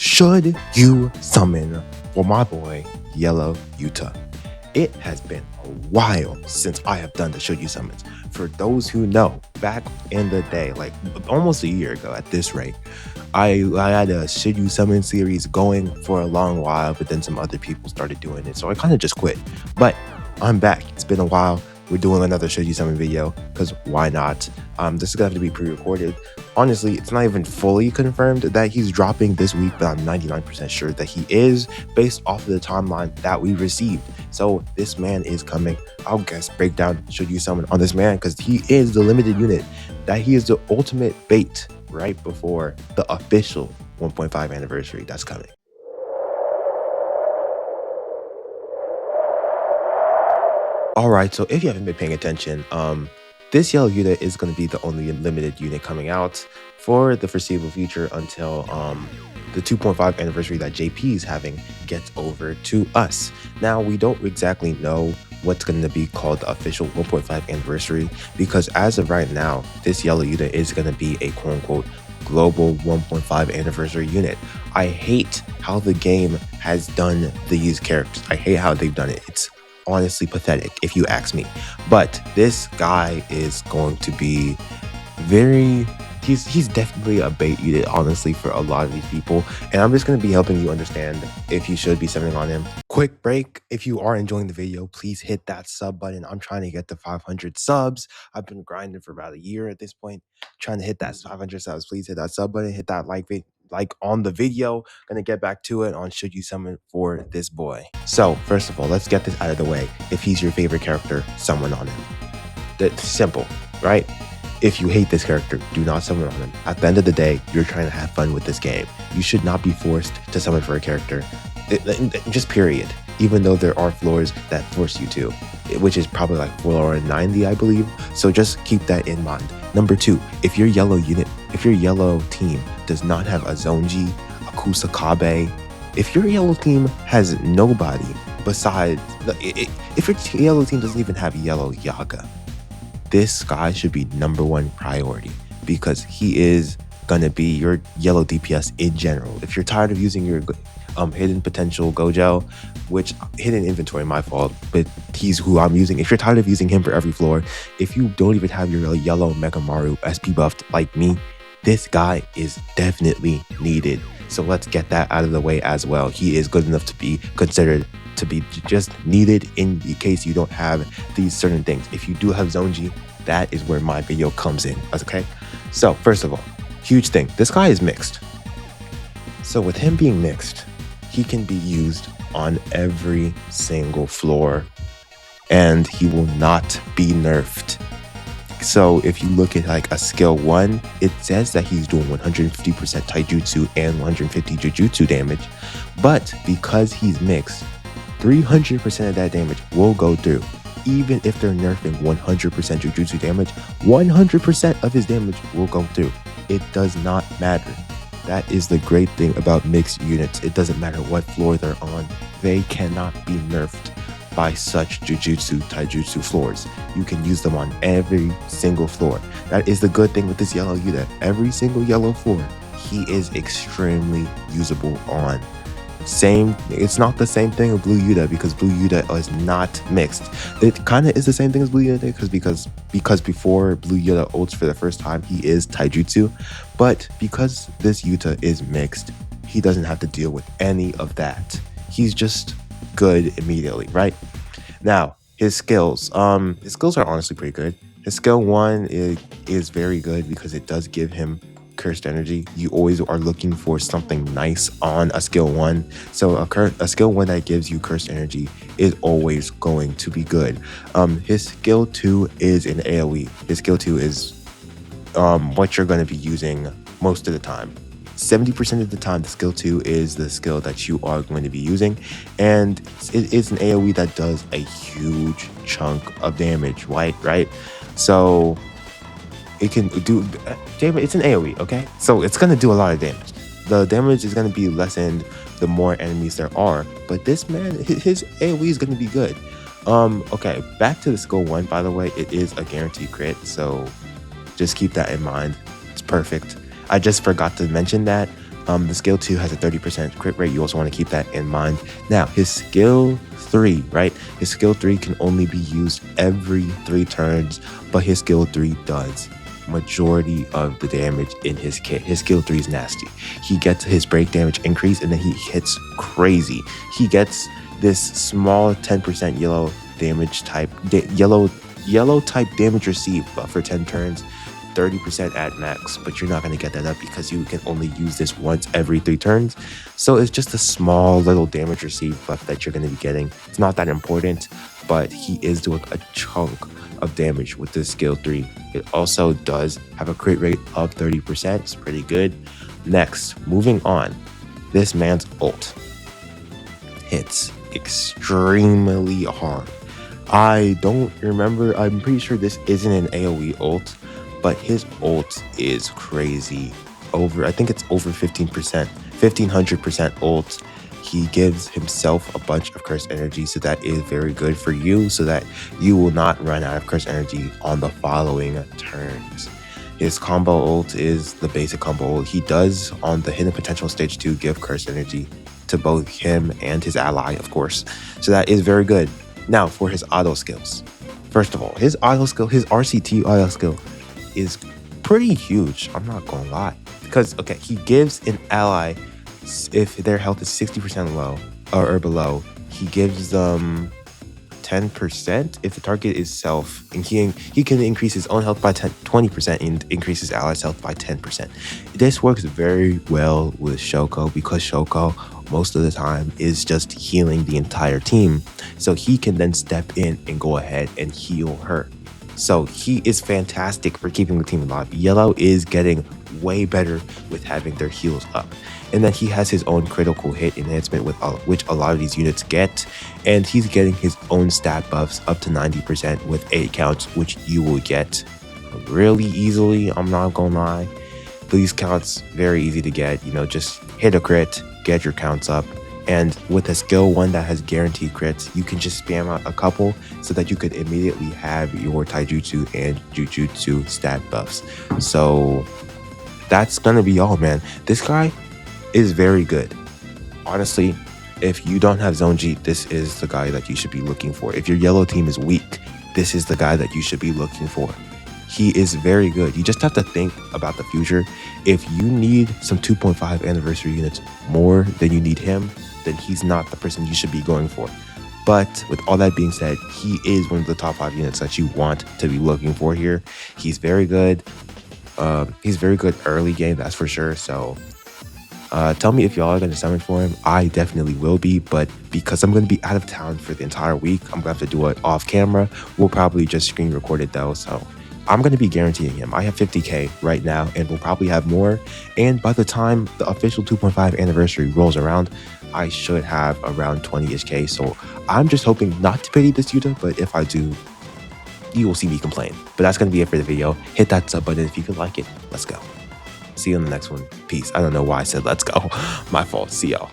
should you summon for my boy Yellow Yuta? It has been a while since I have done the should you summons. For those who know, back in the day, like almost a year ago at this rate, I had a should you summon series going for a long while, but then some other people started doing it, so I kind of just quit. But I'm back. It's been a while. We're doing another should you summon video because why not? This is gonna have to be pre-recorded. Honestly, it's not even fully confirmed that he's dropping this week, but I'm 99% sure that he is based off of the timeline that we received. So this man is coming. I'll guess break down should you summon on this man because he is the limited unit. That he is the ultimate bait right before the official 1.5 anniversary that's coming. All right, so if you haven't been paying attention, this Yellow Yuta is going to be the only limited unit coming out for the foreseeable future until the 2.5 anniversary that JP is having gets over to us. Now, we don't exactly know what's going to be called the official 1.5 anniversary because as of right now, this Yellow Yuta is going to be a quote-unquote global 1.5 anniversary unit. I hate how the game has done these characters. I hate how they've done it. It's honestly pathetic if you ask me, but this guy is going to be he's definitely a bait unit, honestly, for a lot of these people, and I'm just going to be helping you understand if you should be summoning on him. Quick break. If you are enjoying the video, please hit that sub button. I'm trying to get to 500 subs. I've been grinding for about a year at this point, trying to hit that 500 subs. Please hit that sub button, hit that like on the video. Gonna get back to it on should you summon for this boy. So first of all, let's get this out of the way. If he's your favorite character, summon on him. That's simple, right? If you hate this character, do not summon on him. At the end of the day, you're trying to have fun with this game. You should not be forced to summon for a character, just period. Even though there are floors that force you to, which is probably like floor 90, I believe. So just keep that in mind. Number two, if your yellow team does not have a Zonji, a Kusakabe, if your yellow team has nobody besides, if your yellow team doesn't even have Yellow Yaga, this guy should be #1 priority because he is gonna be your yellow DPS in general. If you're tired of using your hidden potential Gojo, which hidden inventory, my fault, but he's who I'm using. If you're tired of using him for every floor, if you don't even have your yellow Megamaru SP buffed like me, this guy is definitely needed. So let's get that out of the way as well. He is good enough to be considered to be just needed in the case you don't have these certain things. If you do have Zonji, that is where my video comes in, okay? So first of all, huge thing, this guy is mixed. So with him being mixed, he can be used on every single floor and he will not be nerfed. So if you look at like a skill 1, it says that he's doing 150% taijutsu and 150 jujutsu damage, but because he's mixed, 300% of that damage will go through. Even if they're nerfing 100% jujutsu damage, 100% of his damage will go through. It does not matter. That is the great thing about mixed units. It doesn't matter what floor they're on. They cannot be nerfed by such jujutsu, taijutsu floors. You can use them on every single floor. That is the good thing with this Yellow Yuta. Every single yellow floor, he is extremely usable on. It's not the same thing with Blue Yuta because Blue Yuta is not mixed. It kind of is the same thing as Blue Yuta because before Blue Yuta ults for the first time, he is taijutsu. But because this Yuta is mixed, he doesn't have to deal with any of that. He's just good immediately, right? Now, his skills are honestly pretty good. His skill 1 is very good because it does give him cursed energy. You always are looking for something nice on a skill 1. So a skill 1 that gives you cursed energy is always going to be good. His skill 2 is an AoE. His skill 2 is what you're going to be using most of the time. 70% of the time, the skill 2 is the skill that you are going to be using, and it's an AoE that does a huge chunk of damage, right? So it can do, it's an AoE, okay? So it's going to do a lot of damage. The damage is going to be lessened the more enemies there are, but this man, his AoE is going to be good. Okay, back to the skill 1, by the way, it is a guaranteed crit, so just keep that in mind. It's perfect. I just forgot to mention that. The skill 2 has a 30% crit rate. You also want to keep that in mind. Now, his skill 3, right? His skill 3 can only be used every 3 turns, but his skill 3 does majority of the damage in his kit. His skill 3 is nasty. He gets his break damage increase, and then he hits crazy. He gets this small 10% yellow damage type, yellow type damage received, but for 10 turns. 30% at max, but you're not going to get that up because you can only use this once every 3 turns. So it's just a small little damage received buff that you're going to be getting. It's not that important, but he is doing a chunk of damage with this skill 3. It also does have a crit rate of 30%. It's pretty good. Next, moving on, this man's ult hits extremely hard. I don't remember, I'm pretty sure this isn't an AoE ult, but his ult is crazy. I think it's over 1500% ult. He gives himself a bunch of curse energy, so that is very good for you, so that you will not run out of curse energy on the following turns. His combo ult is the basic combo ult. He does, on the hidden potential stage 2, give curse energy to both him and his ally, of course. So that is very good. Now, for his auto skills. First of all, his auto skill, his RCT auto skill, is pretty huge. I'm not gonna lie, because okay, he gives an ally, if their health is 60% low or below, he gives them 10% if the target is self, and he can increase his own health by 20% and increase his ally's health by 10%. This works very well with Shoko, because Shoko most of the time is just healing the entire team, so he can then step in and go ahead and heal her. So he is fantastic for keeping the team alive. Yellow is getting way better with having their heals up. And then he has his own critical hit enhancement, which a lot of these units get. And he's getting his own stat buffs up to 90% with 8 counts, which you will get really easily. I'm not gonna lie. These counts, very easy to get. You know, just hit a crit, get your counts up. And with a skill 1 that has guaranteed crits, you can just spam out a couple so that you could immediately have your taijutsu and jujutsu stat buffs. So that's gonna be all, man. This guy is very good. Honestly, if you don't have Zone G, this is the guy that you should be looking for. If your yellow team is weak, this is the guy that you should be looking for. He is very good. You just have to think about the future. If you need some 2.5 anniversary units more than you need him, then he's not the person you should be going for. But with all that being said, he is one of the top 5 units that you want to be looking for here. He's very good. He's very good early game, that's for sure. So tell me if y'all are going to summon for him. I definitely will be, but because I'm going to be out of town for the entire week, I'm going to have to do it off camera. We'll probably just screen record it though, so I'm going to be guaranteeing him. I have 50k right now, and we'll probably have more. And by the time the official 2.5 anniversary rolls around, I should have around 20-ish k. So I'm just hoping not to pity this Yuta, but if I do, you will see me complain. But that's going to be it for the video. Hit that sub button if you could like it. Let's go. See you in the next one. Peace. I don't know why I said let's go. My fault. See y'all.